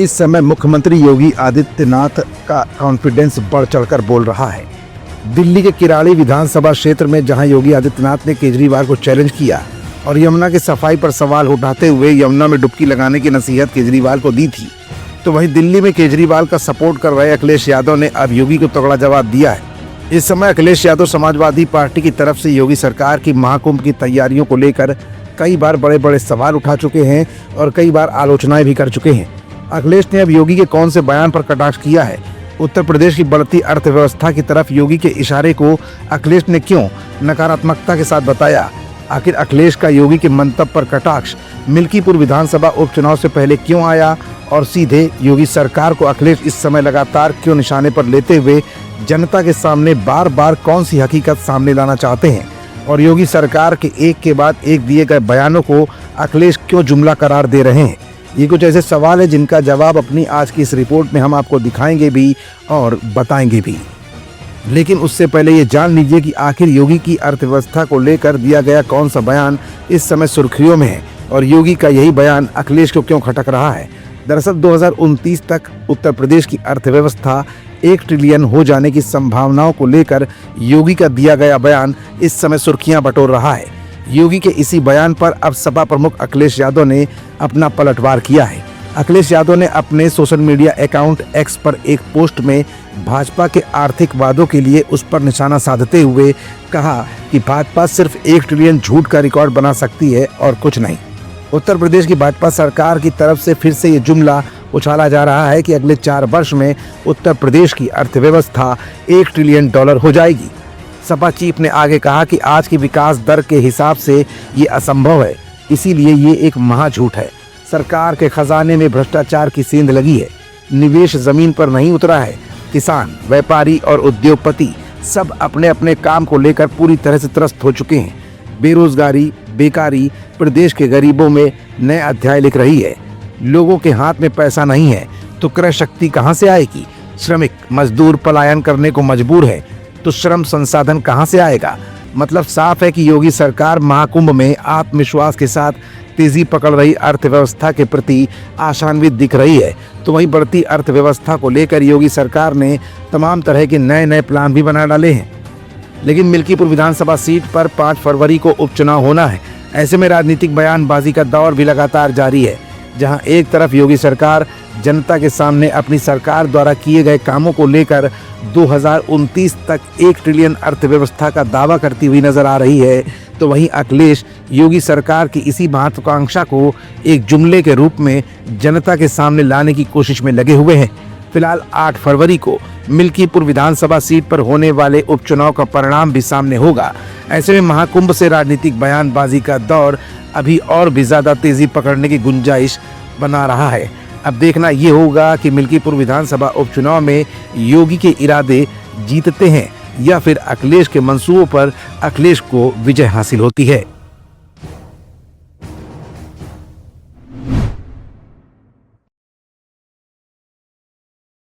इस समय मुख्यमंत्री योगी आदित्यनाथ का कॉन्फिडेंस बढ़ चढ़कर बोल रहा है। दिल्ली के किराड़ी विधानसभा क्षेत्र में जहां योगी आदित्यनाथ ने केजरीवाल को चैलेंज किया और यमुना की सफाई पर सवाल उठाते हुए यमुना में डुबकी लगाने की नसीहत केजरीवाल को दी थी, तो वहीं दिल्ली में केजरीवाल का सपोर्ट कर रहे अखिलेश यादव ने अब योगी को तगड़ा जवाब दिया है। इस समय अखिलेश यादव समाजवादी पार्टी की तरफ से योगी सरकार की महाकुंभ की तैयारियों को लेकर कई बार बड़े बड़े सवाल उठा चुके हैं और कई बार आलोचनाएं भी कर चुके हैं। अखिलेश ने अब योगी के कौन से बयान पर कटाक्ष किया है? उत्तर प्रदेश की बढ़ती अर्थव्यवस्था की तरफ योगी के इशारे को अखिलेश ने क्यों नकारात्मकता के साथ बताया? आखिर अखिलेश का योगी के मंतव्य पर कटाक्ष मिल्कीपुर विधानसभा उपचुनाव से पहले क्यों आया और सीधे योगी सरकार को अखिलेश इस समय लगातार क्यों निशाने पर लेते हुए जनता के सामने बार बार कौन सी हकीकत सामने लाना चाहते हैं और योगी सरकार के एक के बाद एक दिए गए बयानों को अखिलेश क्यों जुमला करार दे रहे हैं? ये कुछ ऐसे सवाल है जिनका जवाब अपनी आज की इस रिपोर्ट में हम आपको दिखाएंगे भी और बताएंगे भी। लेकिन उससे पहले ये जान लीजिए कि आखिर योगी की अर्थव्यवस्था को लेकर दिया गया कौन सा बयान इस समय सुर्खियों में है और योगी का यही बयान अखिलेश को क्यों खटक रहा है। दरअसल 2029 तक उत्तर प्रदेश की अर्थव्यवस्था 1 ट्रिलियन हो जाने की संभावनाओं को लेकर योगी का दिया गया बयान इस समय सुर्खियां बटोर रहा है। योगी के इसी बयान पर अब सपा प्रमुख अखिलेश यादव ने अपना पलटवार किया है। अखिलेश यादव ने अपने सोशल मीडिया अकाउंट एक्स पर एक पोस्ट में भाजपा के आर्थिक वादों के लिए उस पर निशाना साधते हुए कहा कि भाजपा सिर्फ 1 ट्रिलियन झूठ का रिकॉर्ड बना सकती है और कुछ नहीं। उत्तर प्रदेश की भाजपा सरकार की तरफ से फिर से ये जुमला उछाला जा रहा है कि अगले 4 वर्ष में उत्तर प्रदेश की अर्थव्यवस्था $1 ट्रिलियन हो जाएगी। सपा चीफ ने आगे कहा कि आज की विकास दर के हिसाब से ये असंभव है, इसीलिए ये एक महाझूठ है। सरकार के खजाने में भ्रष्टाचार की सेंध लगी है, निवेश जमीन पर नहीं उतरा है। किसान, व्यापारी और उद्योगपति सब अपने अपने काम को लेकर पूरी तरह से त्रस्त हो चुके हैं। बेरोजगारी, बेकारी प्रदेश के गरीबों में नए अध्याय लिख रही है। लोगों के हाथ में पैसा नहीं है तो क्रय शक्ति कहां से आएगी? श्रमिक मजदूर पलायन करने को मजबूर है तो श्रम संसाधन कहां से आएगा? मतलब साफ है कि योगी सरकार महाकुंभ में आत्मविश्वास के साथ तेजी पकड़ रही अर्थव्यवस्था के प्रति आशान्वित दिख रही है। तो वहीं बढ़ती अर्थव्यवस्था को लेकर योगी सरकार ने तमाम तरह के नए नए प्लान भी बना डाले हैं। लेकिन मिल्कीपुर विधानसभा सीट पर 5 फरवरी को उपचुनाव होना है। ऐसे में राजनीतिक बयानबाजी का दौर भी लगातार जारी है, जहां एक तरफ योगी सरकार जनता के सामने अपनी सरकार द्वारा किए गए कामों को लेकर 2029 तक 1 ट्रिलियन अर्थव्यवस्था का दावा करती हुई नजर आ रही है, तो वहीं अखिलेश योगी सरकार की इसी महत्वाकांक्षा को एक जुमले के रूप में जनता के सामने लाने की कोशिश में लगे हुए हैं। फिलहाल 8 फरवरी को मिल्कीपुर विधानसभा सीट पर होने वाले उपचुनाव का परिणाम भी सामने होगा। ऐसे में महाकुंभ से राजनीतिक बयानबाजी का दौर अभी और भी ज्यादा तेजी पकड़ने की गुंजाइश बना रहा है। अब देखना ये होगा कि मिल्कीपुर विधानसभा उपचुनाव में योगी के इरादे जीतते हैं या फिर अखिलेश के मंसूबों पर अखिलेश को विजय हासिल होती है।